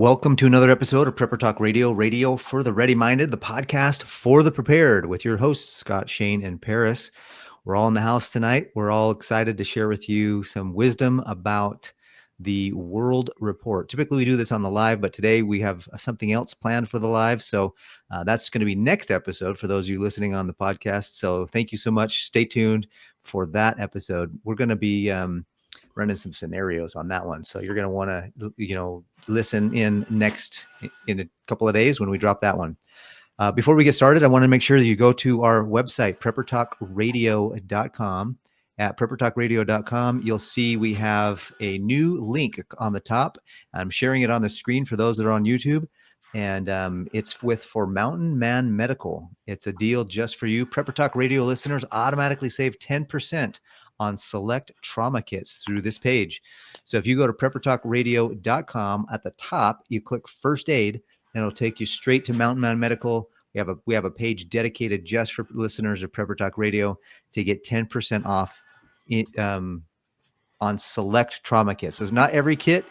Welcome to another episode of Prepper Talk Radio, radio for the ready-minded, the podcast for the prepared, with your hosts, Scott, Shane, and Paris. We're all in the house tonight. We're all excited to share with you some wisdom about the World Report. Typically, we do this on the live, but today we have something else planned for the live. So that's going to be next episode for those of you listening on the podcast. So thank you so much. Stay tuned for that episode. We're going to be running some scenarios on that one. So you're going to want to, listen in a couple of days when we drop that one. Before we get started, I want to make sure that you go to our website, preppertalkradio.com. At preppertalkradio.com, you'll see we have a new link on the top. I'm sharing it on the screen for those that are on YouTube. And it's for Mountain Man Medical. It's a deal just for you. Prepper Talk Radio listeners automatically save 10% on select trauma kits through this page. So if you go to preppertalkradio.com, at the top, you click First Aid, and it'll take you straight to Mountain Man Medical. We have a page dedicated just for listeners of Prepper Talk Radio to get 10% off on select trauma kits. So not every kit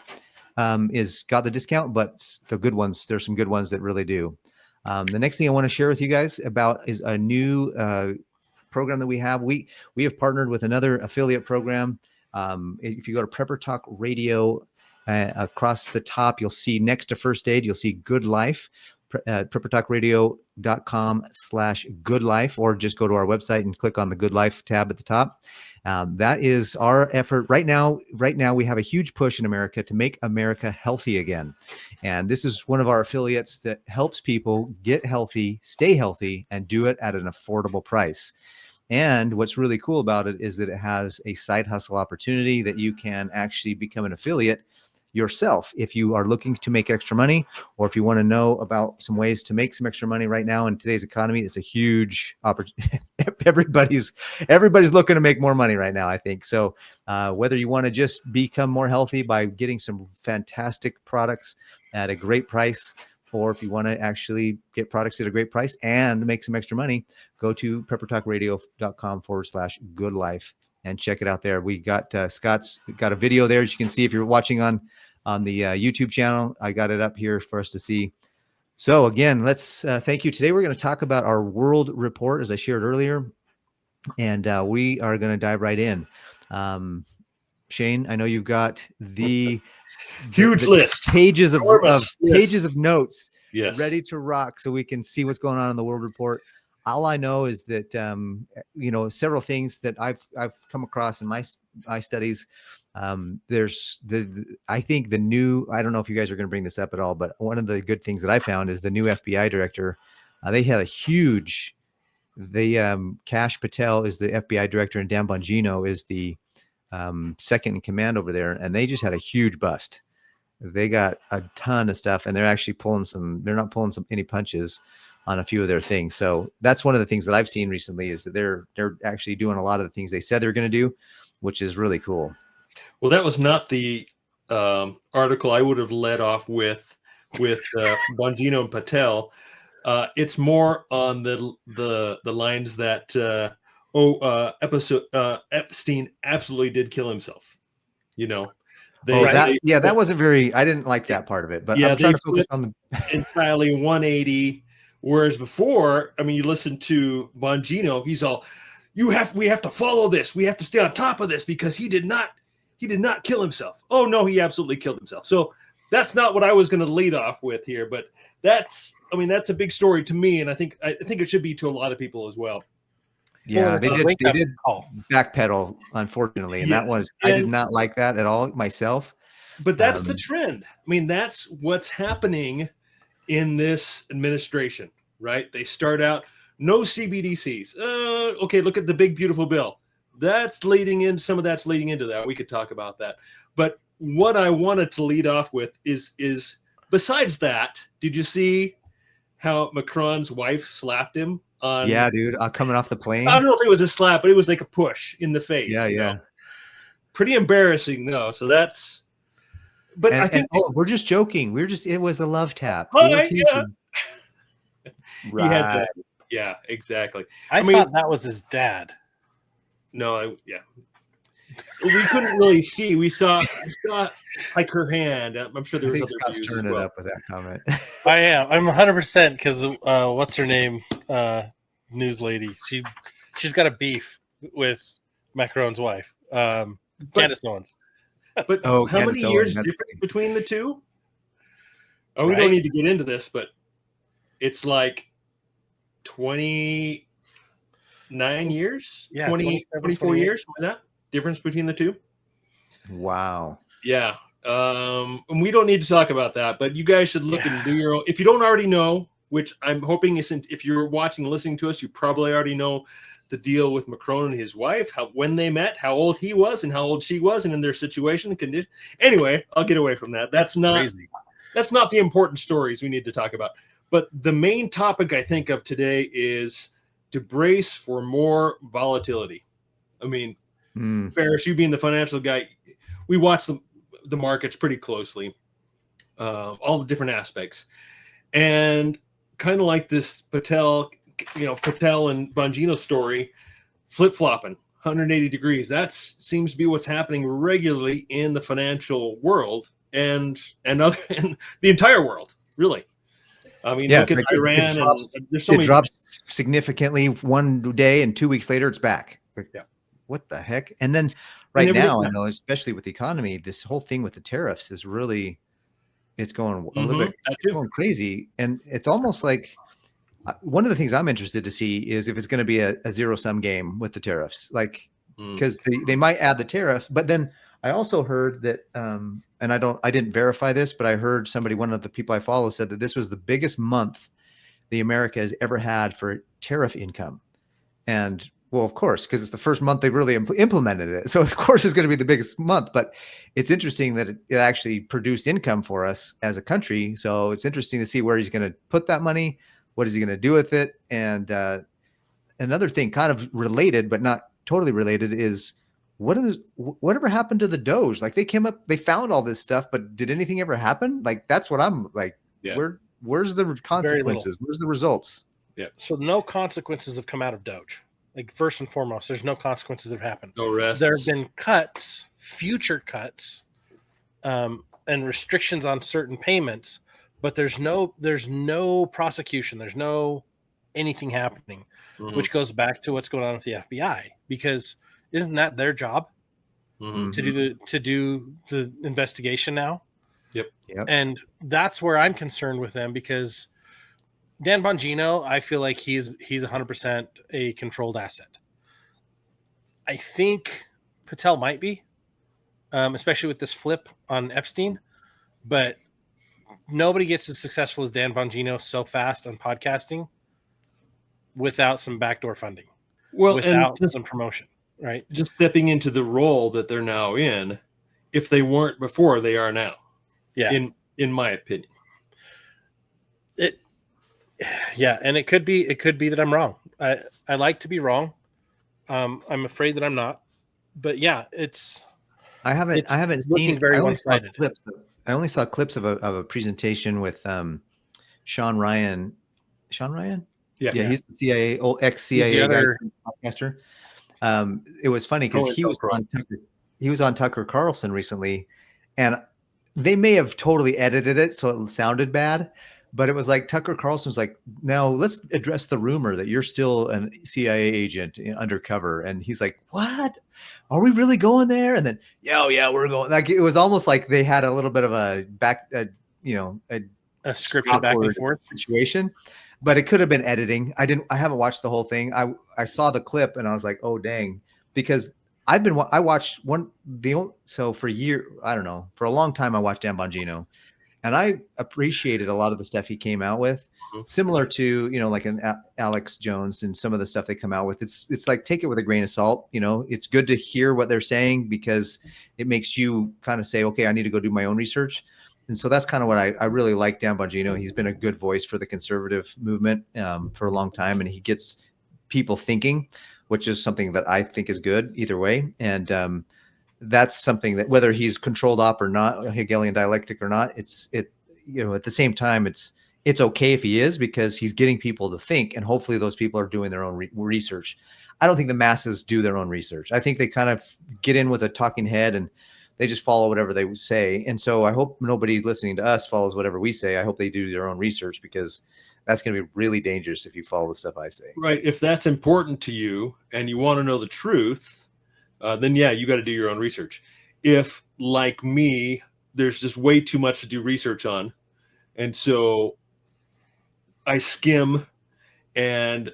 is got the discount, but the good ones, there's some good ones that really do. The next thing I want to share with you guys about is a new program that we have. We have partnered with another affiliate program. If you go to Prepper Talk Radio, across the top, you'll see next to First Aid, you'll see Good Life. preppertalkradio.com/good life, or just go to our website and click on the Good Life tab at the top. That is our effort right now. We have a huge push in America to make America healthy again. And this is one of our affiliates that helps people get healthy, stay healthy, and do it at an affordable price. And what's really cool about it is that it has a side hustle opportunity that you can actually become an affiliate yourself if you are looking to make extra money, or if you want to know about some ways to make some extra money right now in today's economy. It's a huge opportunity. Everybody's looking to make more money right now, I think. So whether you want to just become more healthy by getting some fantastic products at a great price, or if you want to actually get products at a great price and make some extra money, go to preppertalkradio.com/good life and check it out there. We got Scott's got a video there, as you can see if you're watching on the YouTube channel. I got it up here for us to see. So again, let's thank you. Today we're going to talk about our World Report, as I shared earlier, and we are going to dive right in. Shane, I know you've got the huge list, pages of notes, yes, ready to rock, so we can see what's going on in the World Report. All I know is that several things that I've come across in my studies. There's I think the new, I don't know if you guys are going to bring this up at all, but one of the good things that I found is the new FBI director. They had a huge. Kash Patel is the FBI director, and Dan Bongino is the second in command over there, and they just had a huge bust. They got a ton of stuff, and they're actually they're not pulling any punches on a few of their things. So that's one of the things that I've seen recently, is that they're actually doing a lot of the things they said they're going to do, which is really cool. Well, that was not the article I would have led off with Bongino and Patel. It's more on the lines that Epstein absolutely did kill himself. That wasn't very. I didn't like that part of it, but I'm trying to focus on the entirely 180. Whereas before, I mean, you listen to Bongino, he's all, we have to follow this. We have to stay on top of this because he did not kill himself. Oh no, he absolutely killed himself. So that's not what I was going to lead off with here, but that's a big story to me, and I think it should be to a lot of people as well. Yeah, they did backpedal, unfortunately, and I did not like that at all myself. But that's the trend. I mean, that's what's happening in this administration, right? They start out, no CBDCs. Okay, look at the big, beautiful bill. Some of that's leading into that. We could talk about that. But what I wanted to lead off with is besides that, did you see how Macron's wife slapped him? Yeah, dude, coming off the plane. I don't know if it was a slap, but it was like a push in the face. Yeah. Pretty embarrassing, though. So that's. But I think we're just joking. It was a love tap. Yeah. Right. Yeah, exactly. I thought that was his dad. No, We couldn't really see. I saw like her hand. I'm sure there I was think other Scott's views as turning it well. up with that comment. I am. I'm 100% because what's her name? News lady. She's got a beef with Macron's wife, Candace Owens. But Oh, how many Candace Owens, years that's difference funny. between the two? Oh, we Right? don't need to get into this, but it's like 29 years, Yeah, 20, 27, 24 28. years, something like that difference between the two. Wow. Yeah. And we don't need to talk about that, but you guys should look and do your own. If you don't already know, which I'm hoping isn't, if you're watching and listening to us, you probably already know the deal with Macron and his wife, when they met, how old he was and how old she was, and in their situation. Anyway, I'll get away from that. That's not the important stories we need to talk about. But the main topic I think of today is to brace for more volatility. I mean, Ferris, you being the financial guy, we watch the markets pretty closely, all the different aspects, and kind of like this Patel and Bongino story, flip flopping 180 degrees. That seems to be what's happening regularly in the financial world and the entire world, really. I mean, look at like Iran, there's so it many. drops significantly one day, and 2 weeks later, it's back. Yeah. What the heck? And then now, I know, especially with the economy, this whole thing with the tariffs is really, it's going a little bit going crazy. And it's almost like one of the things I'm interested to see is if it's going to be a zero-sum game with the tariffs, like, because they might add the tariff, but then I also heard that, and I didn't verify this, but I heard one of the people I follow said that this was the biggest month the America has ever had for tariff income. And well, of course, because it's the first month they really implemented it. So of course it's going to be the biggest month, but it's interesting that it actually produced income for us as a country. So it's interesting to see where he's going to put that money. What is he going to do with it? And another thing kind of related, but not totally related, is whatever happened to the Doge? Like, they found all this stuff, but did anything ever happen? Like, that's what I'm like, where's the consequences? Where's the results? Yeah. So no consequences have come out of Doge. Like, first and foremost, there's no consequences that have happened. No rest. There have been cuts, future cuts, and restrictions on certain payments, but there's no prosecution. There's no anything happening, which goes back to what's going on with the FBI, because isn't that their job to do the investigation now? Yep. And that's where I'm concerned with them, because Dan Bongino, I feel like he's 100% a controlled asset. I think Patel might be, especially with this flip on Epstein, but nobody gets as successful as Dan Bongino so fast on podcasting without some backdoor funding, without some promotion, right? Just stepping into the role that they're now in. If they weren't before, they are now. Yeah. In my opinion. And it could be that I'm wrong. I like to be wrong. I'm afraid that I'm not, but yeah, I haven't seen very one-sided. I only saw clips of a presentation with Sean Ryan. Sean Ryan? Yeah, he's the CIA, ex-CIA guy, podcaster. It was funny because he was on Tucker Carlson recently, and they may have totally edited it so it sounded bad, but it was like Tucker Carlson was like, "Now let's address the rumor that you're still a CIA agent undercover," and he's like, "What? Are we really going there?" And then, yeah, we're going. Like, it was almost like they had a little bit of a scripted back and forth situation, but it could have been editing. I haven't watched the whole thing. I saw the clip and I was like, oh dang, because I watched for a year, I don't know, for a long time I watched Dan Bongino, and I appreciated a lot of the stuff he came out with, similar to, like an Alex Jones and some of the stuff they come out with. It's like, take it with a grain of salt. It's good to hear what they're saying because it makes you kind of say, okay, I need to go do my own research. And so that's kind of what I really like Dan Bongino. He's been a good voice for the conservative movement for a long time, and he gets people thinking, which is something that I think is good either way. And that's something that, whether he's controlled op or not, Hegelian dialectic or not, at the same time, it's okay if he is, because he's getting people to think, and hopefully those people are doing their own research. I don't think the masses do their own research. I think they kind of get in with a talking head and they just follow whatever they say. And so I hope nobody listening to us follows whatever we say. I hope they do their own research, because that's going to be really dangerous if you follow the stuff I say. Right. If that's important to you and you want to know the truth, then yeah, you got to do your own research. If, like me, there's just way too much to do research on, and so I skim, and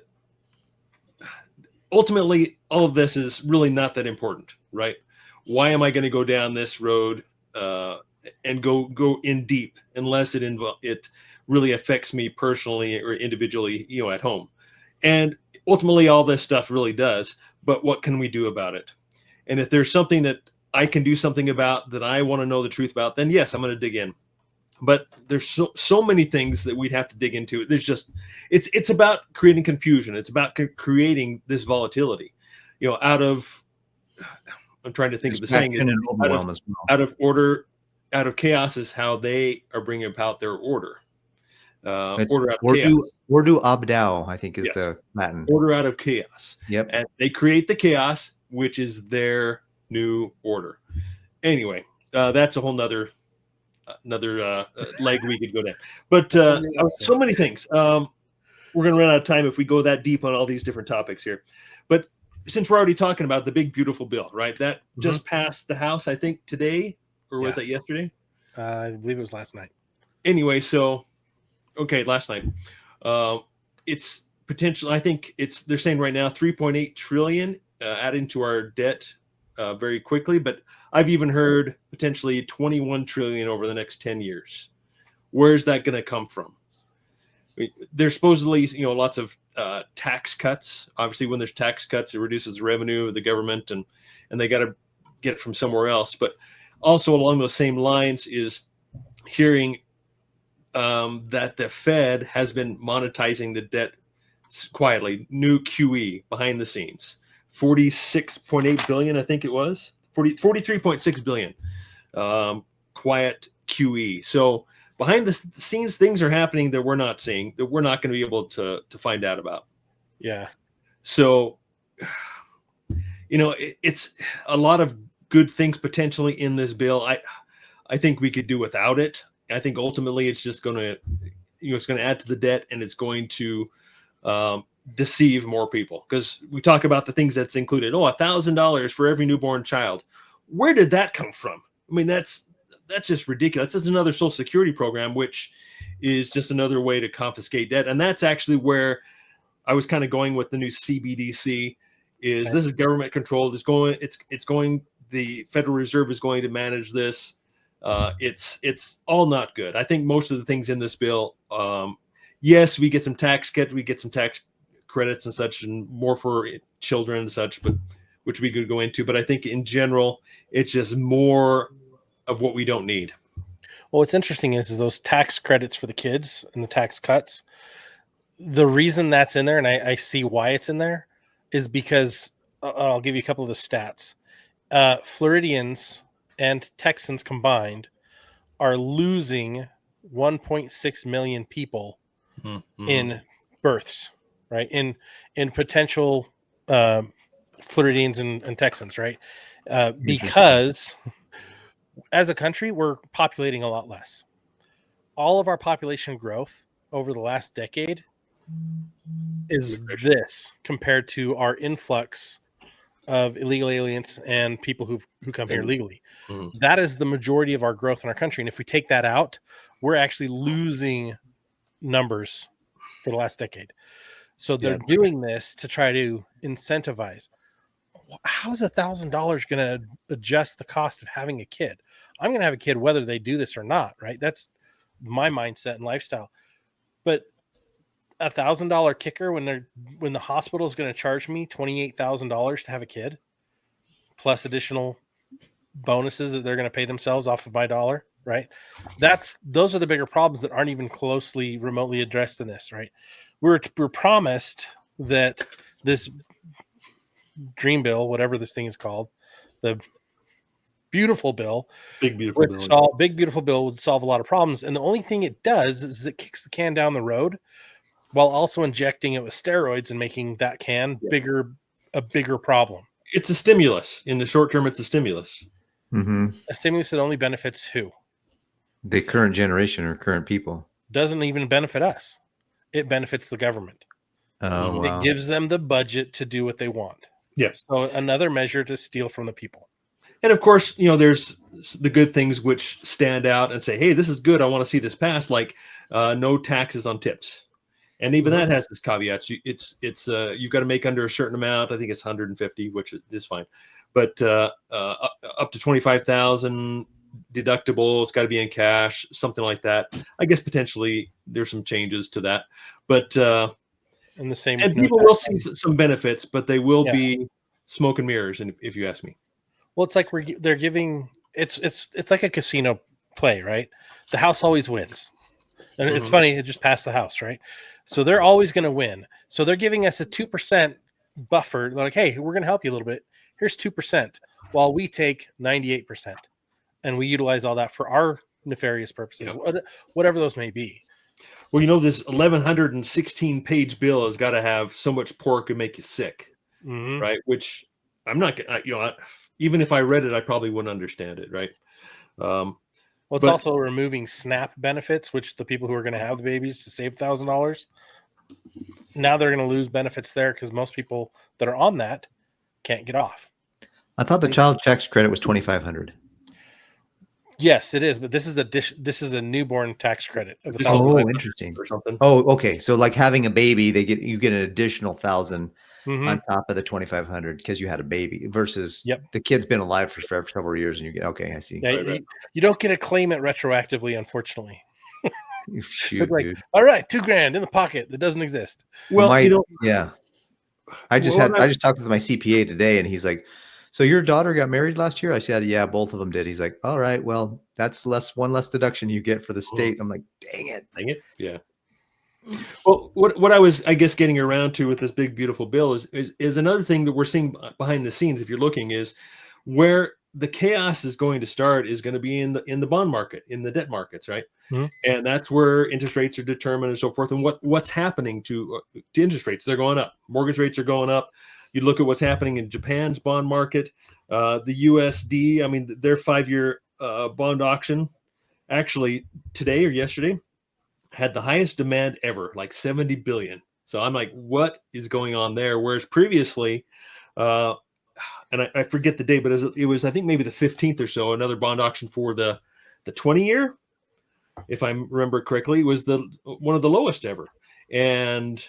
ultimately all of this is really not that important, right? Why am I going to go down this road and go in deep unless it really affects me personally or individually, at home? And ultimately all this stuff really does, but what can we do about it? And if there's something that I can do something about, that I want to know the truth about, then yes, I'm going to dig in. But there's so many things that we'd have to dig into. There's just, it's about creating confusion. It's about creating this volatility, out of, I'm trying to think of the saying, out of order, out of chaos is how they are bringing about their order. Order out of chaos. Ordo abdao, I think is the Latin. Order out of chaos. Yep. And they create the chaos, which is their new order. Anyway, that's a whole nother leg we could go down. But so many things. We're going to run out of time if we go that deep on all these different topics here. But since we're already talking about the big, beautiful bill, right? That just passed the House, I think, today, or was that yesterday? I believe it was last night. Anyway, last night. It's potential. I think they're saying right now 3.8 trillion adding to our debt very quickly, but I've even heard potentially 21 trillion over the next 10 years. Where's that going to come from? There's supposedly, lots of tax cuts. Obviously, when there's tax cuts, it reduces the revenue of the government, and they got to get it from somewhere else. But also along those same lines is hearing that the Fed has been monetizing the debt quietly. New QE behind the scenes, 46.8 billion, I think it was 43.6 billion. Quiet QE. So behind the scenes, things are happening that we're not seeing, that we're not going to be able to find out about. Yeah. So, it's a lot of good things potentially in this bill. I think we could do without it. I think ultimately it's just going to, it's going to add to the debt, and it's going to deceive more people, because we talk about the things that's included. $1,000 for every newborn child. Where did that come from? I mean, that's just ridiculous. That's another Social Security program, which is just another way to confiscate debt. And that's actually where I was kind of going with the new CBDC. This is government controlled. It's going. The Federal Reserve is going to manage this. It's all not good. I think most of the things in this bill, yes, we get some tax cuts, we get some tax credits and such, and more for children and such, but which we could go into. But I think in general, it's just more of what we don't need. Well, what's interesting is those tax credits for the kids and the tax cuts. The reason that's in there, and I see why it's in there, is because I'll give you a couple of the stats. Floridians and Texans combined are losing 1.6 million people in births, right? In potential Floridians and Texans, right? Because as a country, we're populating a lot less. All of our population growth over the last decade is this compared to our influx of illegal aliens and people who come here legally. That is the majority of our growth in our country. And if we take that out, we're actually losing numbers for the last decade. So they're doing this to try to incentivize. How is $1,000 going to adjust the cost of having a kid? I'm going to have a kid whether they do this or not, right? That's my mindset and lifestyle. But $1,000 kicker when the hospital is going to charge me $28,000 to have a kid, plus additional bonuses that they're going to pay themselves off of my dollar, right? Those are the bigger problems that aren't even closely remotely addressed in this, right? We're promised that this dream bill, whatever this thing is called, the beautiful bill, big beautiful bill would solve a lot of problems. And the only thing it does is it kicks the can down the road while also injecting it with steroids and making that can bigger, a bigger problem. It's a stimulus. In the short term, it's a stimulus. Mm-hmm. A stimulus that only benefits who? The current generation or current people. Doesn't even benefit us. It benefits the government. Oh, Mhm. wow. It gives them the budget to do what they want. Yes. So another measure to steal from the people. And of course, there's the good things which stand out and say, hey, this is good. I want to see this passed, like no taxes on tips. And even that has this caveats. It's you've got to make under a certain amount. I think it's 150, which is fine. But up to 25,000 deductible. It's got to be in cash, something like that. I guess potentially there's some changes to that. But And the same. and people will see some benefits, but they will be smoke and mirrors. And if you ask me, well, it's like they're giving it's like a casino play, right? The house always wins. And it's funny, it just passed the house, right? So they're always going to win. So they're giving us a 2% buffer. They're like, hey, we're going to help you a little bit. Here's 2%, while we take 98%. And we utilize all that for our nefarious purposes, whatever those may be. Well, this 1,116 page bill has got to have so much pork and make you sick, right? Which I'm not, even if I read it, I probably wouldn't understand it, right? Well, it's also removing SNAP benefits, which the people who are going to have the babies to save $1,000. Now they're going to lose benefits there because most people that are on that can't get off. I thought the child tax credit was $2,500. Yes, it is, but this is a newborn tax credit of Oh, interesting. Or something. Oh, okay. So like having a baby, you get an additional 1,000 on top of the 2,500 because you had a baby versus the kid's been alive for several years and you get, okay, I see. Yeah, you don't get to claim it retroactively, unfortunately. Shoot, like, dude. all right, $2,000 in the pocket that doesn't exist. Well, I just talked with my CPA today and he's like, so your daughter got married last year? I said, yeah, both of them did. He's like, all right, well, that's one less deduction you get for the state. I'm like, dang it. Yeah. Well, what I was, I guess, getting around to with this big, beautiful bill is another thing that we're seeing behind the scenes, if you're looking, is where the chaos is going to start is going to be in the bond market, in the debt markets, right? And that's where interest rates are determined and so forth. And what's happening to interest rates? They're going up. Mortgage rates are going up. You look at what's happening in Japan's bond market, the USD. I mean, their 5-year bond auction actually today or yesterday had the highest demand ever, like 70 billion. So I'm like, what is going on there? Whereas previously, and I forget the day, but it was, I think maybe the 15th or so, another bond auction for the 20-year, if I remember correctly, was one of the lowest ever. And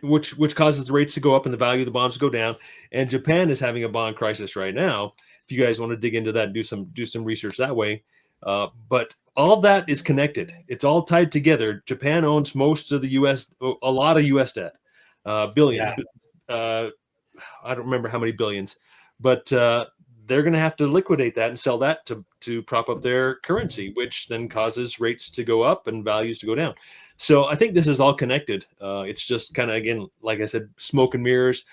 which causes the rates to go up and the value of the bonds to go down. And Japan is having a bond crisis right now. If you guys want to dig into that and do some research that way. But all of that is connected. It's all tied together. Japan owns most of the U.S., a lot of U.S. debt, billion. I don't remember how many billions, but they're going to have to liquidate that and sell that to prop up their currency, which then causes rates to go up and values to go down. So I think this is all connected. It's just kind of, again, like I said, smoke and mirrors.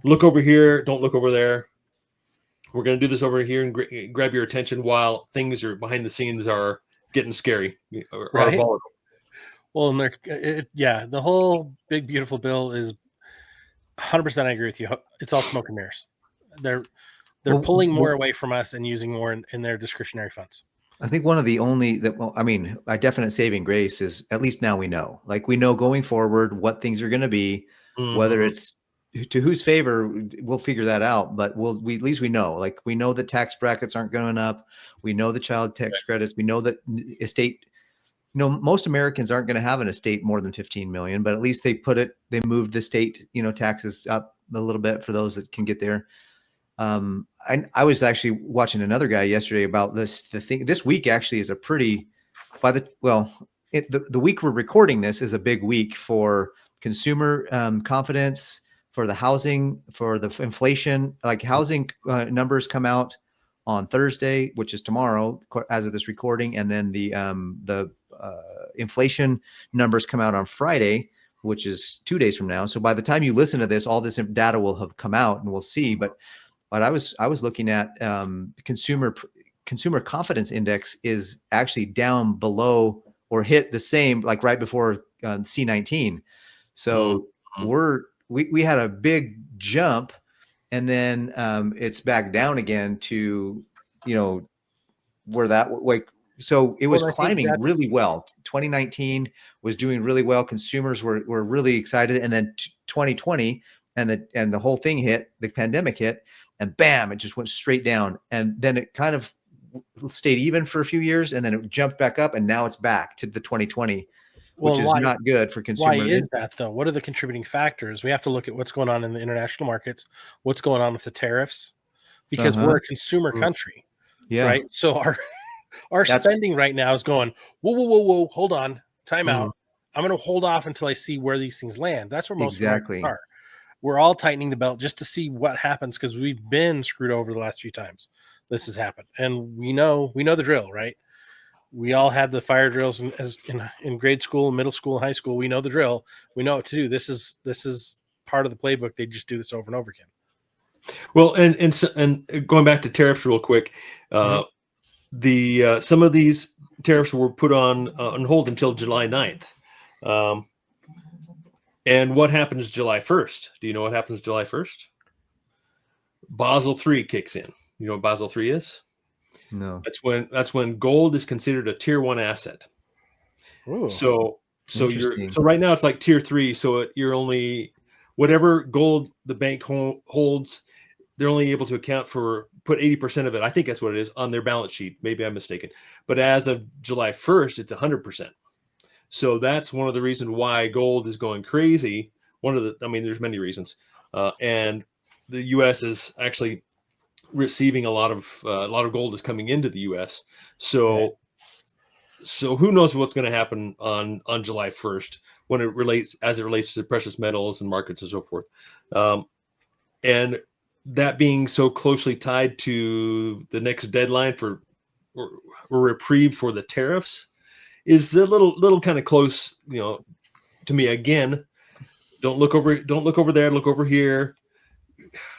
Look over here. Don't look over there. We're going to do this over here and grab your attention while things are behind the scenes are getting scary or volatile. Well, and the whole big, beautiful bill is 100%. I agree with you. It's all smoke and mirrors. They're pulling more away from us and using more in their discretionary funds. I think one of the only a definite saving grace is at least now we know, like we know going forward what things are going to be, whether it's to whose favor, we'll figure that out. But at least we know, like we know the tax brackets aren't going up. We know the child tax credits. We know that estate, most Americans aren't going to have an estate more than 15 million, but at least they moved the state, taxes up a little bit for those that can get there. I was actually watching another guy yesterday about this week actually is a pretty, the week we're recording this is a big week for consumer confidence, for the housing, for the inflation. Like housing numbers come out on Thursday, which is tomorrow as of this recording, and then the inflation numbers come out on Friday, which is 2 days from now. So by the time you listen to this, all this data will have come out and we'll see. But I was looking at consumer confidence index is actually down below or hit the same, like right before C19. So we had a big jump, and then it's back down again to, where that like, so it was Well, I think climbing that's really well. 2019 was doing really well. Consumers were really excited, and then 2020 and the whole thing hit, the pandemic hit, and bam, it just went straight down. And then it kind of stayed even for a few years, and then it jumped back up, and now it's back to the 2020, which well, is not good for why consumer. is that though? What are the contributing factors? We have to look at what's going on in the international markets, what's going on with the tariffs, because we're a consumer country, Yeah. right? So our spending right now is going, whoa, hold on, time out. I'm going to hold off until I see where these things land. That's where most Americans are. We're all tightening the belt just to see what happens, because we've been screwed over the last few times this has happened, and we know the drill, right? We all had the fire drills in grade school, middle school, and high school. We know the drill. We know what to do. This is part of the playbook. They just do this over and over again. Well, and going back to tariffs real quick, the some of these tariffs were put on hold until July 9th. And what happens July 1st? Do you know what happens July 1st? Basel III kicks in. You know what Basel III is? No. That's when gold is considered a tier 1 asset. Ooh. So right now it's like tier 3. So you're only, whatever gold the bank holds, they're only able to account for, put 80% of it. I think that's what it is on their balance sheet. Maybe I'm mistaken. But as of July 1st, it's 100%. So that's one of the reasons why gold is going crazy. There's many reasons. And the U.S. is actually receiving a lot of gold is coming into the U.S. So who knows what's going to happen on July 1st when it relates to precious metals and markets and so forth. And that being so closely tied to the next deadline for or reprieve for the tariffs is a little kind of close, to me. Again, don't look over there, look over here.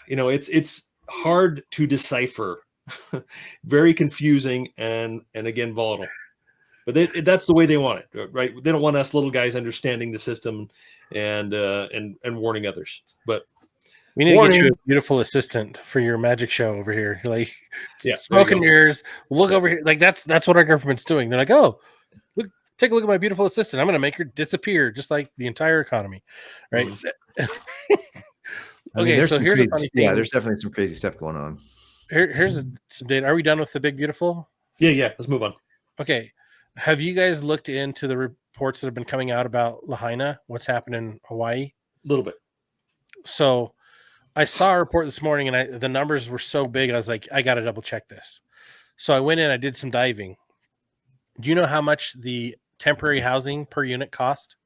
It's hard to decipher, very confusing, and again volatile. But that's the way they want it, right? They don't want us little guys understanding the system and warning others. But we need to get you a beautiful assistant for your magic show over here. Like, smoke and mirrors. Look over here. Like that's what our government's doing. They're like, oh, look, take a look at my beautiful assistant. I'm going to make her disappear, just like the entire economy, right? Okay, so here's a funny thing. Yeah, there's definitely some crazy stuff going on. Here's some data. Are we done with the big beautiful? Yeah. Let's move on. Okay. Have you guys looked into the reports that have been coming out about Lahaina? What's happened in Hawaii? A little bit. So I saw a report this morning, and the numbers were so big. I was like, I got to double check this. So I went in, I did some diving. Do you know how much the temporary housing per unit cost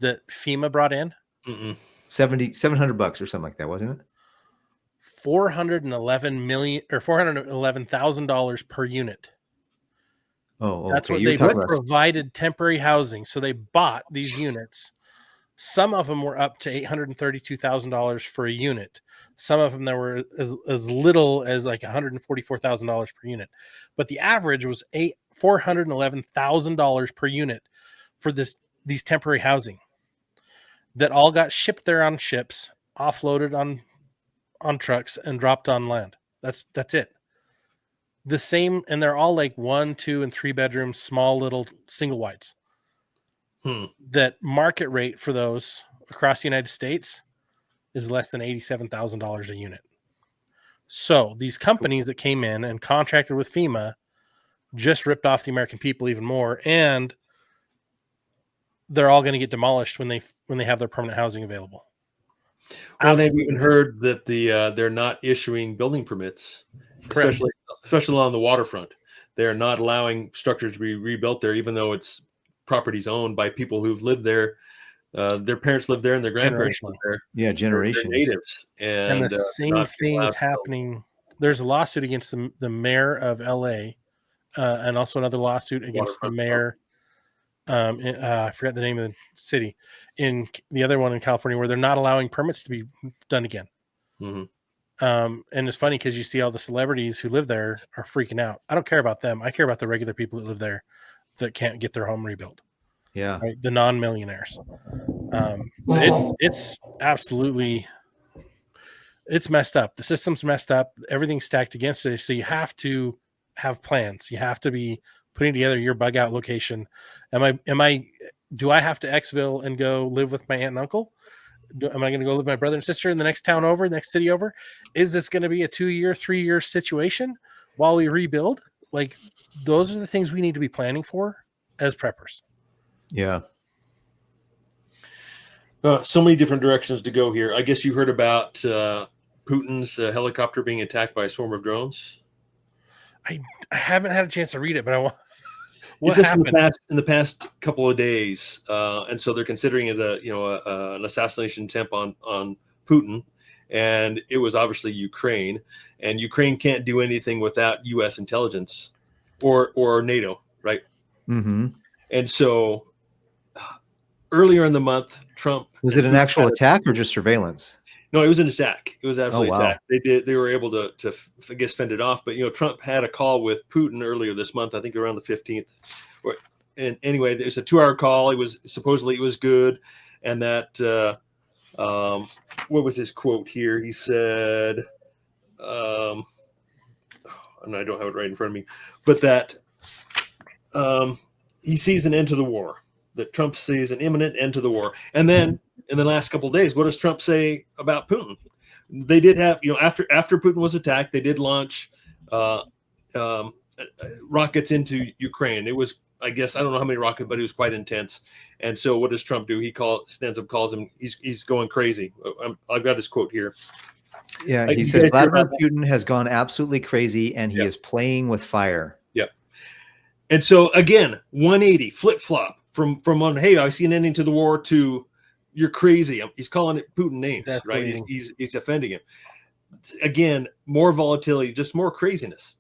that FEMA brought in? $700 or something like that, wasn't it? $411,000 per unit. Oh, okay. That's what they provided temporary housing. So they bought these units. Some of them were up to $832,000 for a unit. Some of them there were as little as like $144,000 per unit. But the average was $411,000 per unit for these temporary housing that all got shipped there on ships, offloaded on trucks, and dropped on land. That's it. The same, and they're all like 1, 2, and 3 bedrooms, small little single wides. That market rate for those across the United States is less than $87,000 a unit. So these companies that came in and contracted with FEMA just ripped off the American people even more, and they're all going to get demolished when they have their permanent housing available. Well, they've even heard that they're not issuing building permits, especially along the waterfront. They're not allowing structures to be rebuilt there, even though it's properties owned by people who've lived there. Their parents lived there and their grandparents lived there. Yeah, generations. They're natives. And the same thing is happening. There's a lawsuit against the mayor of LA, and also another lawsuit against the mayor. I forgot the name of the city. In the other one in California, where they're not allowing permits to be done again. And it's funny because you see all the celebrities who live there are freaking out. I don't care about them. I care about the regular people that live there that can't get their home rebuilt. Yeah. Right? The non-millionaires. It's absolutely, it's messed up. The system's messed up. Everything's stacked against it. So you have to have plans. You have to be putting together your bug out location. Do I have to exfil and go live with my aunt and uncle? Am I going to go live with my brother and sister in the next town over, next city over? Is this going to be a 2-year, 3-year situation while we rebuild? Like, those are the things we need to be planning for as preppers. Yeah. So many different directions to go here. I guess you heard about Putin's helicopter being attacked by a swarm of drones. I haven't had a chance to read it, but I want. What happened in the past couple of days, and so they're considering it an assassination attempt on Putin, and it was obviously Ukraine, and Ukraine can't do anything without U.S. intelligence or NATO, right? Mm-hmm. And so earlier in the month, Trump was it an actual attack or just surveillance? No, it was an attack. It was absolutely wow. attack. They were able to I guess fend it off. But Trump had a call with Putin earlier this month. I think around the 15th. And anyway, there's a 2-hour call. It was supposedly it was good, and that what was his quote here? He said, I don't have it right in front of me, but that he sees an end to the war. That Trump sees an imminent end to the war, and then. In the last couple of days, what does Trump say about Putin? They did have, after Putin was attacked, they did launch rockets into Ukraine. It was, I guess, I don't know how many rockets, but it was quite intense. And so, what does Trump do? He stands up, calls him. He's going crazy. I've got his quote here. Yeah, he says Vladimir Putin has gone absolutely crazy, and he is playing with fire. Yep. And so again, 180 flip flop from on, hey, I see an ending to the war to. You're crazy. He's calling it Putin names, right? He's offending him. Again, more volatility, just more craziness.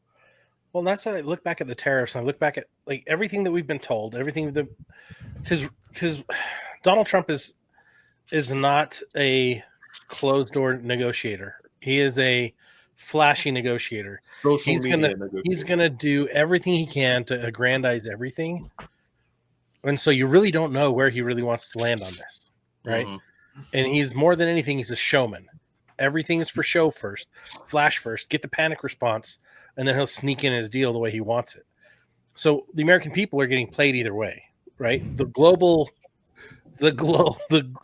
Well, that's how I look back at the tariffs. And I look back at like everything that we've been told, everything that because Donald Trump is not a closed door negotiator. He is a flashy negotiator. He's gonna do everything he can to aggrandize everything, and so you really don't know where he really wants to land on this. Right. Mm-hmm. And he's more than anything, he's a showman. Everything is for show first, flash first, get the panic response, and then he'll sneak in his deal the way he wants it. So the American people are getting played either way, right?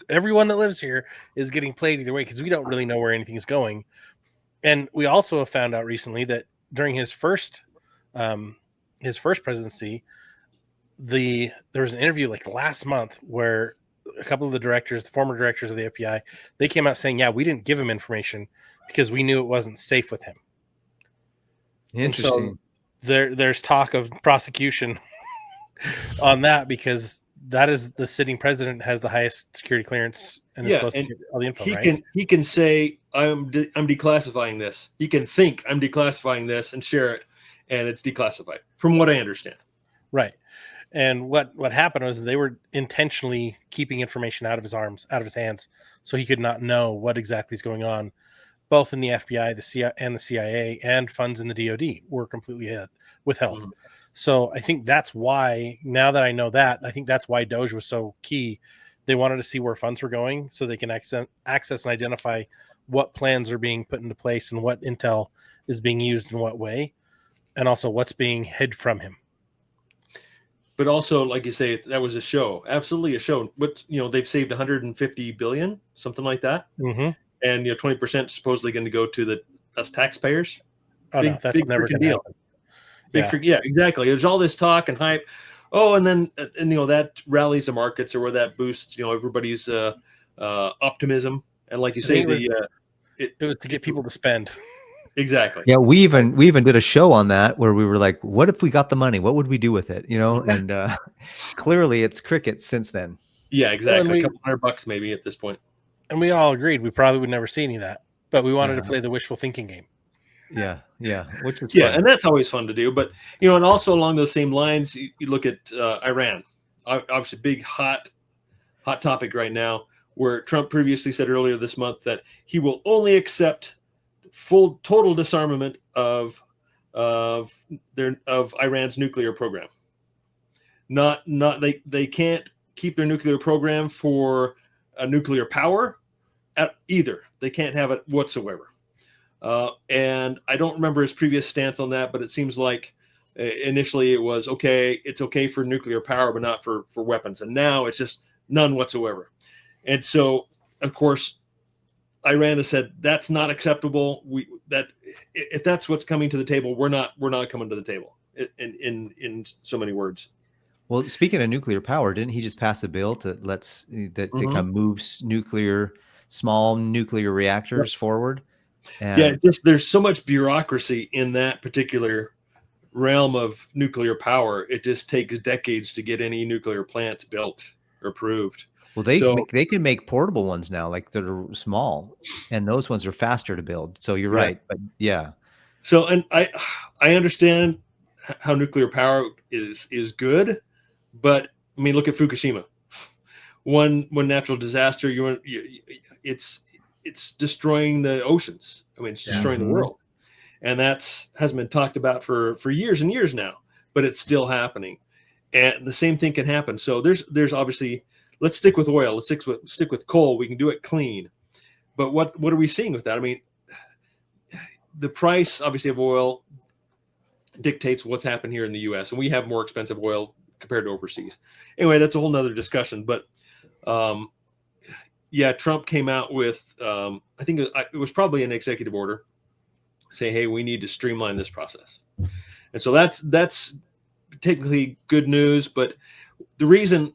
Everyone that lives here is getting played either way because we don't really know where anything is going. And we also have found out recently that during his first presidency, there was an interview like last month where a couple of the former directors of the FBI, they came out saying, yeah, we didn't give him information because we knew it wasn't safe with him. Interesting. So there's talk of prosecution on that because that is the sitting president has the highest security clearance and is supposed to get all the info, he can say, I'm declassifying this. He can think I'm declassifying this and share it, and it's declassified from what I understand. Right. And what happened was they were intentionally keeping information out of his hands, so he could not know what exactly is going on, both in the FBI, the CIA, and funds in the DoD were completely withheld. Mm-hmm. So I think that's why, now that I know that, I think that's why Doge was so key. They wanted to see where funds were going so they can access and identify what plans are being put into place and what intel is being used in what way, and also what's being hid from him. But also, like you say, that was a show, absolutely a show. But they've saved 150 billion, something like that, mm-hmm. and 20% supposedly going to go to us taxpayers. Oh, no, that's never going to happen. Yeah, exactly. There's all this talk and hype. Oh, and then that rallies the markets, or where that boosts everybody's optimism. And like you say, it was to get people to spend. Exactly. Yeah, we even did a show on that where we were like, what if we got the money? What would we do with it? And clearly it's crickets since then. Yeah, exactly. A couple $100 maybe at this point. And we all agreed we probably would never see any of that, but we wanted to play the wishful thinking game. Yeah, which is fun. And that's always fun to do. But and also along those same lines, you look at Iran, obviously big hot topic right now, where Trump previously said earlier this month that he will only accept full total disarmament of Iran's nuclear program. Not they can't keep their nuclear program for a nuclear power at either. They can't have it whatsoever. And I don't remember his previous stance on that, but it seems like initially it was okay. It's okay for nuclear power, but not for weapons. And now it's just none whatsoever. And so, of course, Iran has said that's not acceptable. If that's what's coming to the table, we're not coming to the table. In so many words. Well, speaking of nuclear power, didn't he just pass a bill to to kind of move small nuclear reactors forward? And Just there's so much bureaucracy in that particular realm of nuclear power. It just takes decades to get any nuclear plants built or approved. well, they can make portable ones now, like that are small, and those ones are faster to build. So you're right, but yeah. So, and I understand how nuclear power is good, but I mean, look at Fukushima. One natural disaster, it's destroying the oceans. I mean, it's destroying the world, and hasn't been talked about for years and years now. But it's still happening, and the same thing can happen. So there's obviously, let's stick with oil. Let's stick with coal. We can do it clean. But what are we seeing with that? I mean, the price obviously of oil dictates what's happened here in the U.S. and we have more expensive oil compared to overseas. Anyway, that's a whole nother discussion. But Trump came out with I think it was probably an executive order saying, "Hey, we need to streamline this process." And so that's technically good news. But the reason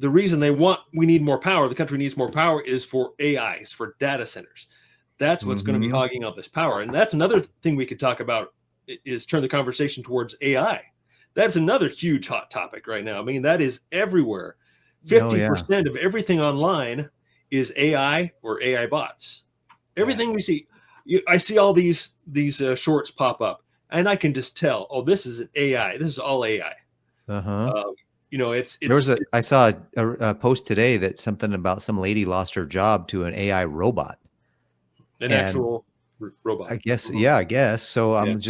we need more power, the country needs more power, is for AIs, for data centers. That's what's going to be hogging up this power. And that's another thing we could talk about, is turn the conversation towards AI. That's another huge hot topic right now. I mean, that is everywhere. 50% of everything online is AI or AI bots. Everything we see, I see all these shorts pop up, and I can just tell, oh, this is an AI. This is all AI. I saw a post today that something about some lady lost her job to an AI robot. Actual robot. I guess, I guess. So I'm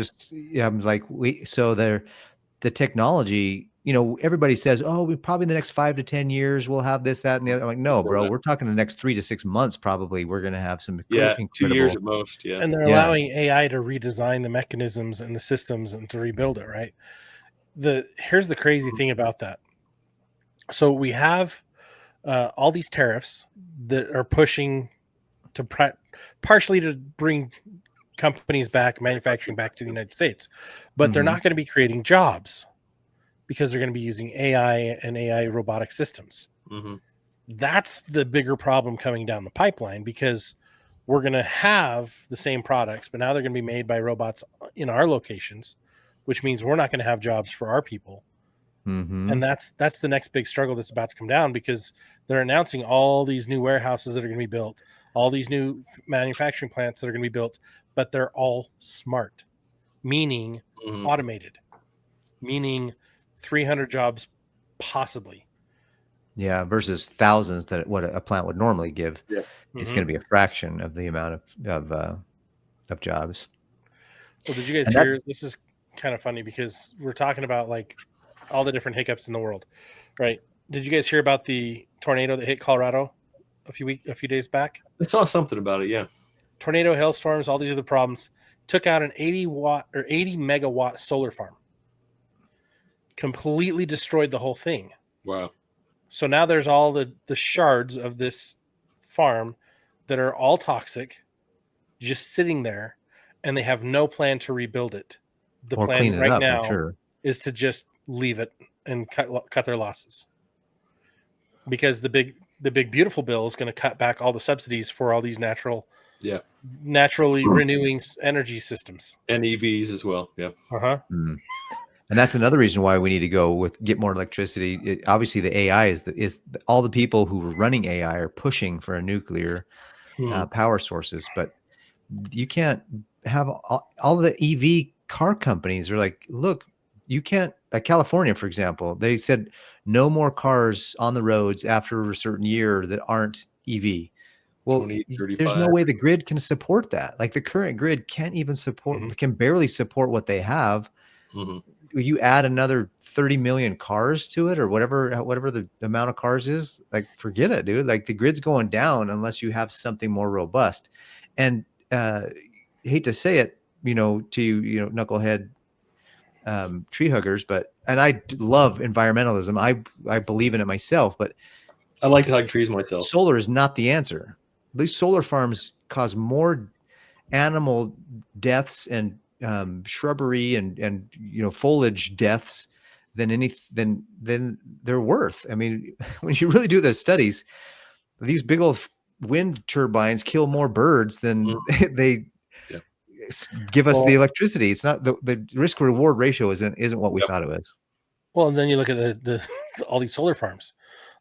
like, so the technology, everybody says, oh, we probably in the next 5 to 10 years, we'll have this, that, and the other. I'm like, no, bro, we're talking the next 3 to 6 months, probably. We're going to have some incredible, 2 years at most. Yeah. And they're allowing AI to redesign the mechanisms and the systems and to rebuild it. Right. Here's the crazy thing about that. So we have all these tariffs that are pushing to partially to bring companies back, manufacturing back to the United States, but they're not going to be creating jobs because they're going to be using AI and AI robotic systems. That's the bigger problem coming down the pipeline, because we're going to have the same products, but now they're going to be made by robots in our locations, which means we're not going to have jobs for our people. And that's the next big struggle that's about to come down, because they're announcing all these new warehouses that are going to be built, all these new manufacturing plants that are going to be built, but they're all smart, meaning automated, meaning 300 jobs possibly. Yeah, versus thousands that what a plant would normally give. Yeah. It's going to be a fraction of the amount of jobs. Well, did you guys hear? This is kind of funny because we're talking about like all the different hiccups in the world, right? Did you guys hear about the tornado that hit Colorado a few days back? I saw something about it. Yeah. Tornado, hailstorms, all these other problems took out an 80 megawatt solar farm. Completely destroyed the whole thing. Wow. So now there's all the shards of this farm that are all toxic, just sitting there, and they have no plan to rebuild it. The plan right now is to just leave it and cut their losses, because the big beautiful bill is going to cut back all the subsidies for all these naturally renewing energy systems and EVs as well. Yeah. And that's another reason why we need to get more electricity. Obviously, the AI is all the people who are running AI are pushing for a nuclear power sources, but you can't have all the EV car companies are like, look, you can't, like California, for example, they said no more cars on the roads after a certain year that aren't EV. Well, there's no way the grid can support that. Like the current grid can't even can barely support what they have. you add another 30 million cars to it, or whatever the amount of cars is, like, forget it, dude. Like, the grid's going down unless you have something more robust. And hate to say it, to you, knucklehead tree huggers, and I love environmentalism. I believe in it myself, but I like to hug trees myself. solar is not the answer. These solar farms cause more animal deaths and shrubbery and foliage deaths than they're worth. I mean, when you really do those studies, these big old wind turbines kill more birds than they give us the electricity. It's not the risk reward ratio isn't what we thought it was. Well, and then you look at the all these solar farms.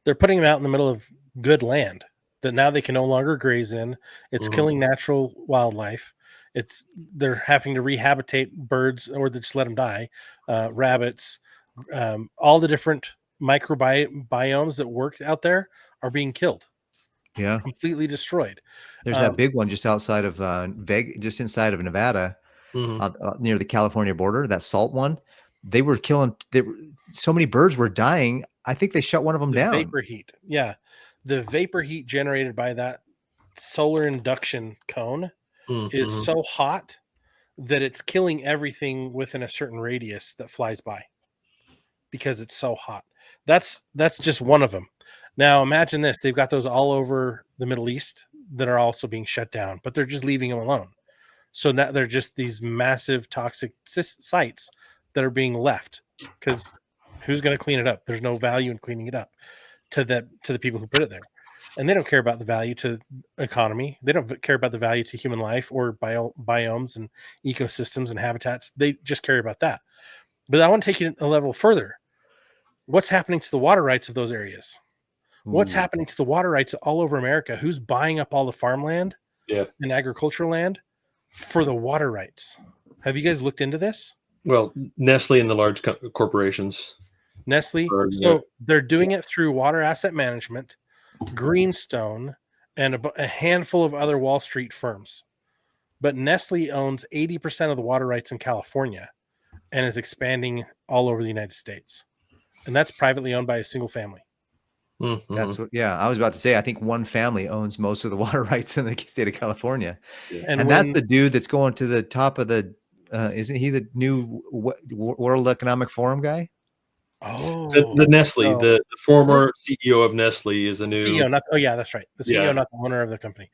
They're putting them out in the middle of good land that now they can no longer graze in. It's killing natural wildlife. They're having to rehabilitate birds, or they just let them die. Rabbits, all the different microbiomes that work out there are being killed. Yeah, completely destroyed. There's that big one just outside of just inside of Nevada, near the California border. That salt one, they were killing. So many birds were dying. I think they shut one of them down. Vapor heat, yeah, the vapor heat generated by that solar induction cone is so hot that it's killing everything within a certain radius that flies by because it's so hot. That's just one of them. Now imagine this. They've got those all over the Middle East that are also being shut down, but they're just leaving them alone. So now they're just these massive toxic sites that are being left, because who's going to clean it up? There's no value in cleaning it up to the people who put it there. And they don't care about the value to economy. They don't care about the value to human life or biomes and ecosystems and habitats. They just care about that. But I want to take you a level further. What's happening to the water rights of those areas? What's happening to the water rights all over America? Who's buying up all the farmland and agricultural land for the water rights? Have you guys looked into this? Well, Nestle and the large corporations. Nestle. So they're doing it through water asset management, Greenstone, and a handful of other Wall Street firms. But Nestle owns 80% of the water rights in California and is expanding all over the United States. And that's privately owned by a single family. That's what, I was about to say, I think one family owns most of the water rights in the state of California. And that's the dude that's going to the top of the, isn't he the new World Economic Forum guy? Oh, the Nestle, the former CEO of Nestle is a new CEO. That's right. The CEO, not the owner of the company.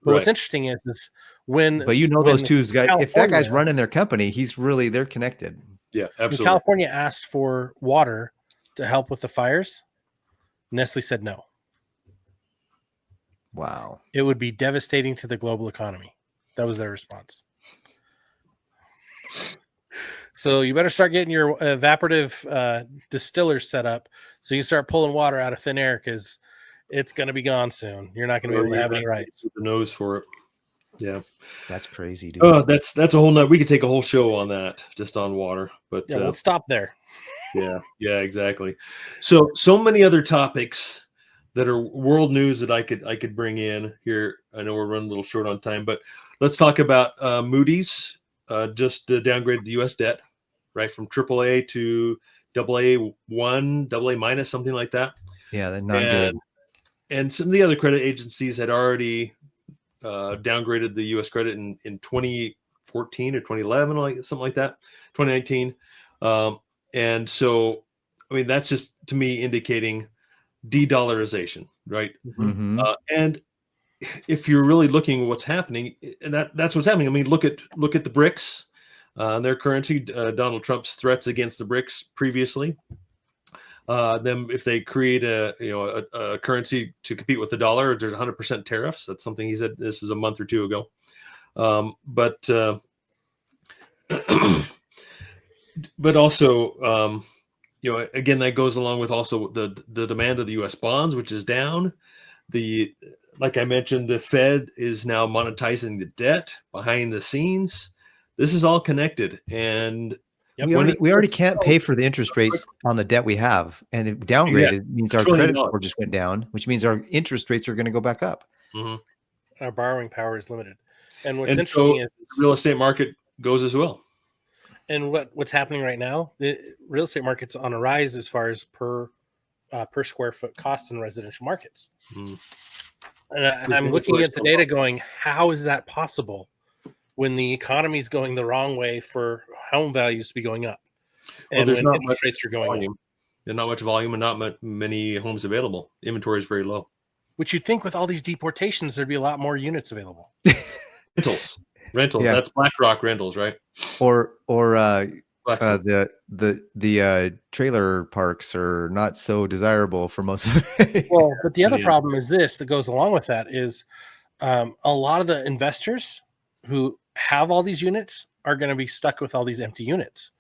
But what's interesting is when, but those two guys, if that guy's running their company, they're connected. Yeah, absolutely. When California asked for water to help with the fires, Nestle said no. Wow. It would be devastating to the global economy. That was their response. So you better start getting your evaporative distillers set up so you start pulling water out of thin air, because it's going to be gone soon. You're not going to be able to have any rights. The nose for it. Yeah. That's crazy, dude. Oh, that's a whole nother. We could take a whole show on that, just on water. But let's stop there. Yeah, exactly. So many other topics that are world news that I could bring in here. I know we're running a little short on time, but let's talk about Moody's just downgraded the U.S. debt, right, from AAA to AA1, AA minus, something like that. Yeah, that's not good. And some of the other credit agencies had already downgraded the U.S. credit in 2014 or 2011, something like that, 2019. And so, I mean, that's just, to me, indicating de-dollarization, right? And if you're really looking at what's happening, and that's what's happening. I mean, look at the BRICS, their currency, Donald Trump's threats against the BRICS previously. Them, if they create a currency to compete with the dollar, there's 100% tariffs. That's something he said. This is a month or two ago. But also, again, that goes along with also the demand of the U.S. bonds, which is down. Like I mentioned, the Fed is now monetizing the debt behind the scenes. This is all connected, and we already can't pay for the interest rates on the debt we have, and it downgraded means our credit score just went down, which means our interest rates are going to go back up. Our borrowing power is limited, and what's interesting is the real estate market goes as well. And what's happening right now, the real estate market's on a rise as far as per square foot cost in residential markets. Mm. And I'm looking at the data going, how is that possible when the economy is going the wrong way for home values to be going up? And there's when not interest much rates are going volume. up. There's not much volume and not many homes available. Inventory is very low. Which you'd think with all these deportations, there'd be a lot more units available. Rentals. Yeah. That's BlackRock rentals, right? Or Blackstone. the trailer parks are not so desirable for most of it. Well, but the other Yeah. problem is this that goes along with that is a lot of the investors who have all these units are going to be stuck with all these empty units,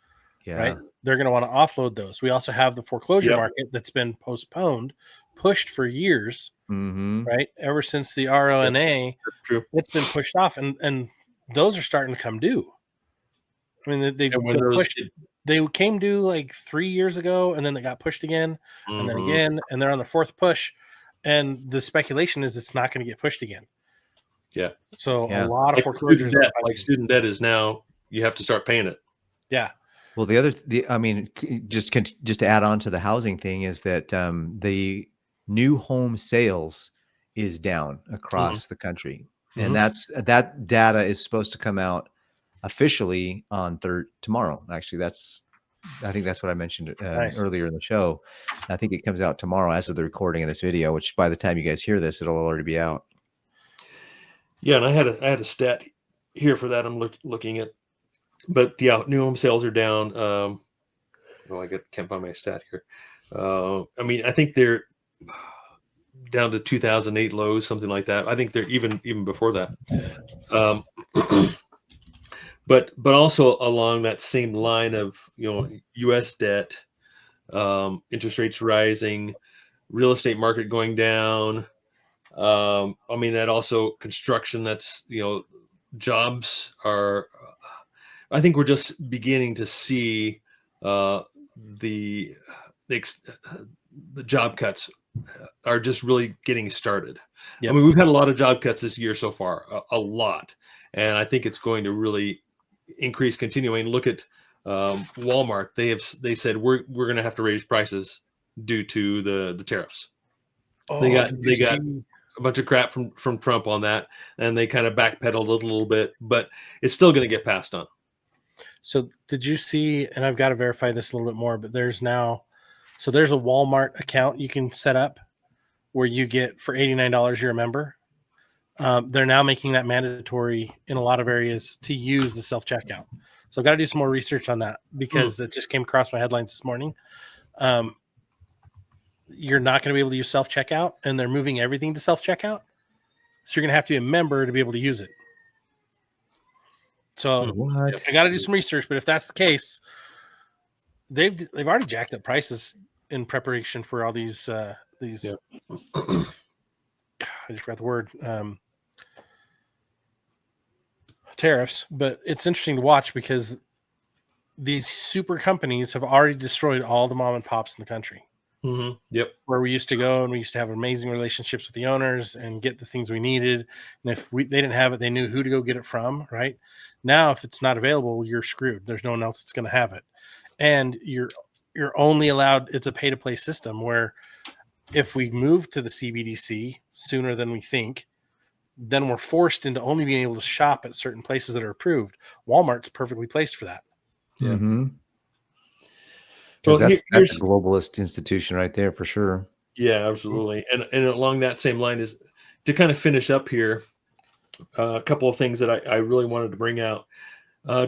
Yeah. right? They're going to want to offload those. We also have the foreclosure market that's been postponed, pushed for years, right? Ever since the RONA, True. it's been pushed off, and those are starting to come due. I mean, they came due like 3 years ago, and then they got pushed again, and then again, and they're on the fourth push. And the speculation is it's not going to get pushed again. Yeah. So a lot of foreclosures. Student debt is now, you have to start paying it. Yeah. Well, I mean, just to add on to the housing thing is that the new home sales is down across the country, and that data is supposed to come out officially on tomorrow. Actually, I think that's what I mentioned earlier in the show. I think it comes out tomorrow as of the recording of this video, which by the time you guys hear this, it'll already be out. Yeah, and I had a stat here for that. I'm looking at, but yeah, new home sales are down. Can't find my stat here. I mean, I think they're down to 2008 lows, something like that. I think they're even before that. But also along that same line of, U.S. debt, interest rates rising, real estate market going down. I mean, that also construction, that's, jobs are, I think we're just beginning to see the job cuts are just really getting started. Yep. I mean, we've had a lot of job cuts this year so far, a lot. And I think it's going to really increase continuing. Look at Walmart. They said we're going to have to raise prices due to the tariffs. They got a bunch of crap from Trump on that, and they kind of backpedaled a little bit, but it's still going to get passed on. So did you see, and I've got to verify this a little bit more, but there's a Walmart account you can set up where you get for $89, you're a member. They're now making that mandatory in a lot of areas to use the self-checkout. So I've got to do some more research on that because it just came across my headlines this morning. You're not going to be able to use self-checkout, and they're moving everything to self-checkout. So you're going to have to be a member to be able to use it. So I got to do some research, but if that's the case, they've already jacked up prices in preparation for all these I just forgot the word, tariffs. But it's interesting to watch because these super companies have already destroyed all the mom and pops in the country. Yep. Where we used to go and we used to have amazing relationships with the owners and get the things we needed. And if they didn't have it, they knew who to go get it from. Right now, if it's not available, you're screwed. There's no one else that's going to have it. And you're only allowed, it's a pay to play system where if we move to the CBDC sooner than we think, then we're forced into only being able to shop at certain places that are approved. Walmart's perfectly placed for that. Yeah. Mm-hmm. Well, that's a globalist institution right there for sure. Yeah, absolutely. And along that same line is to kind of finish up here, a couple of things that I really wanted to bring out.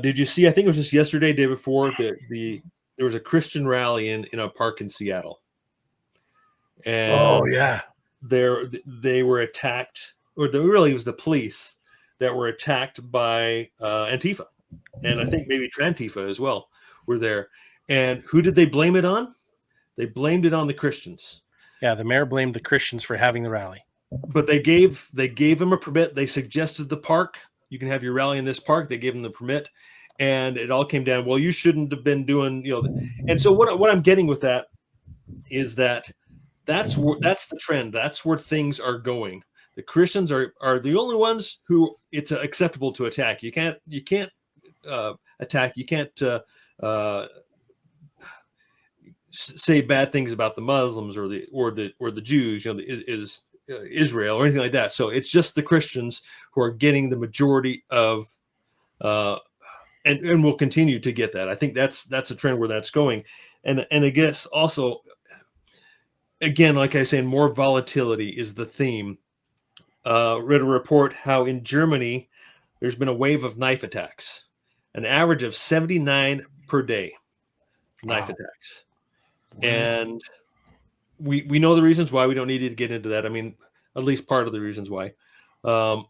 Did you see, I think it was just yesterday, day before, that there was a Christian rally in a park in Seattle. And they were attacked, or really it was the police that were attacked by Antifa. And I think maybe Trantifa as well were there. And who did they blame it on? They blamed it on the Christians. Yeah, the mayor blamed the Christians for having the rally. But they gave him a permit. They suggested the park. You can have your rally in this park. They gave him the permit. And it all came down, well, you shouldn't have been doing, And so what I'm getting with that is that's the trend. That's where things are going. The Christians are the only ones who it's acceptable to attack. You can't attack. You can't say bad things about the Muslims or the Jews, is Israel or anything like that. So it's just the Christians who are getting the majority of, and will continue to get that. I think that's a trend where that's going, and I guess also, again, like I say, more volatility is the theme. Read a report how in Germany there's been a wave of knife attacks, an average of 79 per day, knife attacks. And we know the reasons why. We don't need to get into that. I mean, at least part of the reasons why. And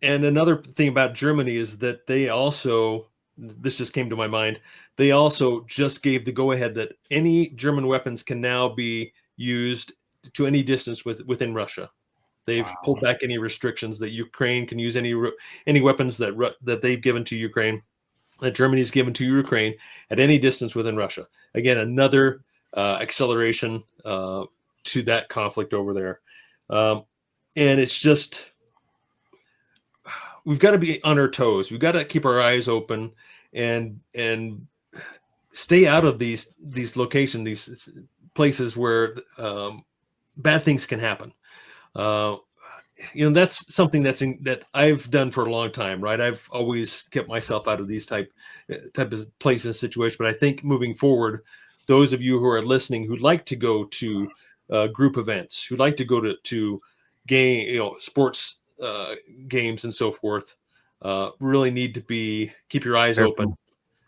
another thing about Germany is that they also, this just came to my mind, they also just gave the go-ahead that any German weapons can now be used to any distance within Russia. They've pulled back any restrictions that Ukraine can use any weapons that they've given to Ukraine, that Germany's given to Ukraine at any distance within Russia. Again, another acceleration to that conflict over there. And it's just, we've got to be on our toes. We've got to keep our eyes open and stay out of these locations, these places where bad things can happen. That's something that I've done for a long time, right? I've always kept myself out of these type of places and situations. But I think moving forward, those of you who are listening who'd like to go to group events, who'd like to go to game, sports games and so forth, really need to keep your eyes open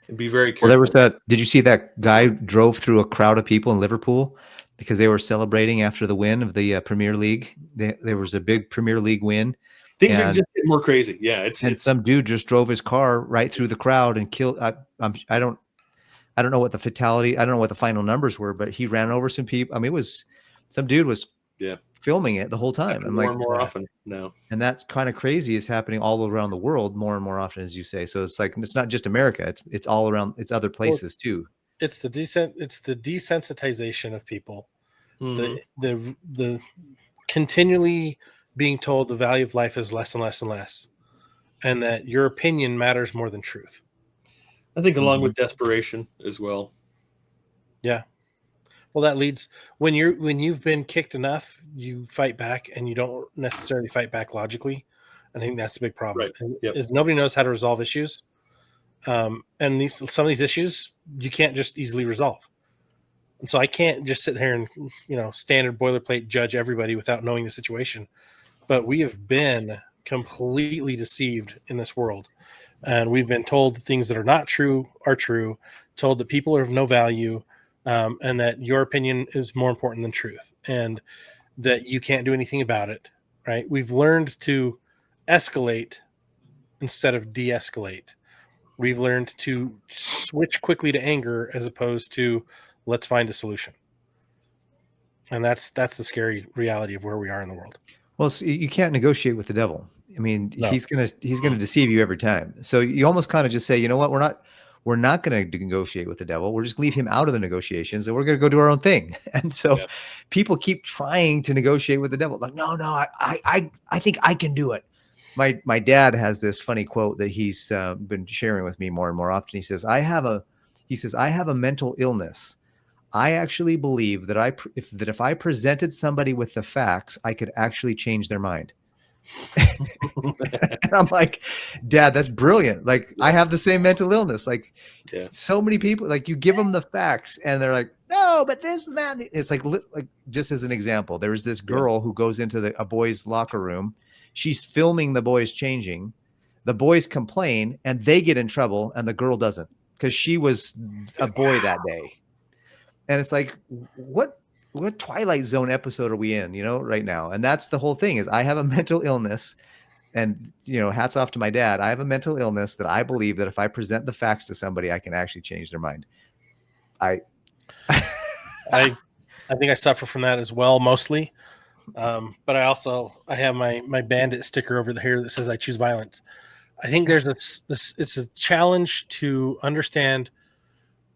and be very careful. Well, there was that. Did you see that guy drove through a crowd of people in Liverpool because they were celebrating after the win of the Premier League? There was a big Premier League win. Things are just getting more crazy. Yeah, it's some dude just drove his car right through the crowd and killed. I don't know what the fatality. I don't know what the final numbers were, but he ran over some people. I mean, some dude was filming it the whole time. I'm more like, and more often now. And that's kind of crazy. Is happening all around the world more and more often, as you say. So it's like, it's not just America. It's all around. It's other places too. It's the desensitization of people. Mm-hmm. The continually being told the value of life is less and less and less, and that your opinion matters more than truth. I think along with desperation as well. Yeah. Well, that leads when you've been kicked enough, you fight back, and you don't necessarily fight back logically. I think that's the big problem. Right. Yep. Is nobody knows how to resolve issues, and some of these issues you can't just easily resolve. And so I can't just sit here and standard boilerplate judge everybody without knowing the situation. But we have been completely deceived in this world, and we've been told things that are not true are true. Told that people are of no value. And that your opinion is more important than truth, and that you can't do anything about it, right? We've learned to escalate instead of de-escalate. We've learned to switch quickly to anger as opposed to let's find a solution. And that's the scary reality of where we are in the world. Well, so you can't negotiate with the devil. I mean, no. He's gonna deceive you every time. So you almost kind of just say, you know what, we're not going to negotiate with the devil. We're just going to leave him out of the negotiations, and we're going to go do our own thing. And so people keep trying to negotiate with the devil. Like, no, I think I can do it. My dad has this funny quote that he's been sharing with me more and more often. He says, I have a mental illness. I actually believe that if I presented somebody with the facts, I could actually change their mind. And I'm like, Dad, that's brilliant. Like, I have the same mental illness. Like, so many people, like, you give them the facts and they're like, no, but this and that. It's like just as an example, there was this girl who goes into a boys' locker room. She's filming the boys changing. The boys complain and they get in trouble, and the girl doesn't, because she was a boy that day. And it's like, what Twilight Zone episode are we in, right now? And that's the whole thing, is I have a mental illness, and, hats off to my dad. I have a mental illness that I believe that if I present the facts to somebody, I can actually change their mind. I think I suffer from that as well, mostly. But I have my bandit sticker over here that says I choose violence. I think it's a challenge to understand.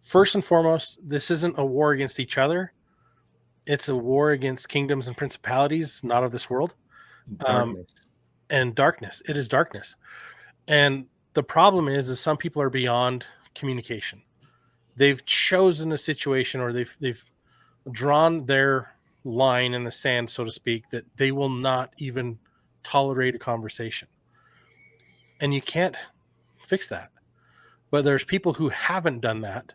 First and foremost, this isn't a war against each other. It's a war against kingdoms and principalities, not of this world. Darkness. And darkness. It is darkness. And The problem is some people are beyond communication. They've chosen a situation, or they've drawn their line in the sand, so to speak, that they will not even tolerate a conversation. And you can't fix that. But there's people who haven't done that,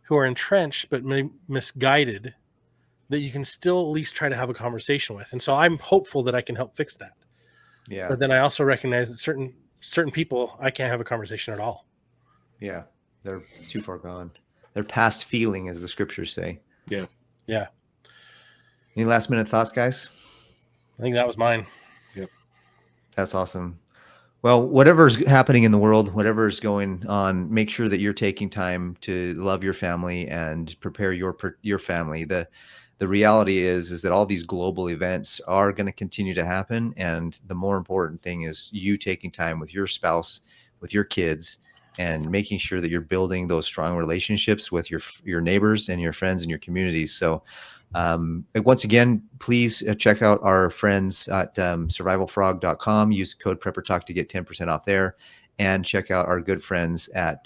who are entrenched but misguided, that you can still at least try to have a conversation with. And so I'm hopeful that I can help fix that. Yeah. But then I also recognize that certain people, I can't have a conversation at all. Yeah. They're too far gone. They're past feeling, as the scriptures say. Yeah. Yeah. Any last minute thoughts, guys? I think that was mine. That's awesome. Well, whatever's happening in the world, whatever's going on, make sure that you're taking time to love your family and prepare your family. The reality is that all these global events are going to continue to happen, and the more important thing is you taking time with your spouse, with your kids, and making sure that you're building those strong relationships with your neighbors and your friends and your communities. So once again, please check out our friends at survivalfrog.com. Use code PrepperTalk to get 10% off there, and check out our good friends at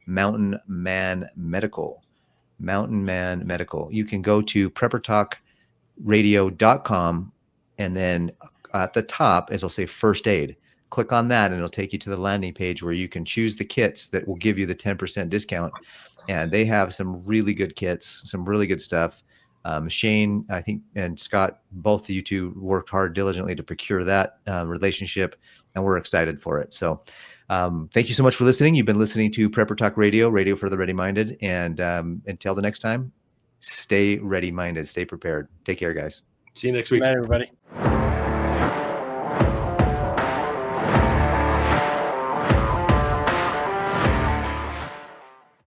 Mountain Man Medical. Mountain Man Medical. You can go to preppertalkradio.com, and then at the top it'll say first aid. Click on that and it'll take you to the landing page where you can choose the kits that will give you the 10% discount. And they have some really good kits, some really good stuff. Shane, I think, and Scott, both of you two worked hard diligently to procure that relationship, and we're excited for it. So thank you so much for listening. You've been listening to Prepper Talk Radio, radio for the ready-minded. And until the next time, stay ready-minded, stay prepared. Take care, guys. See you next week. Good night, everybody.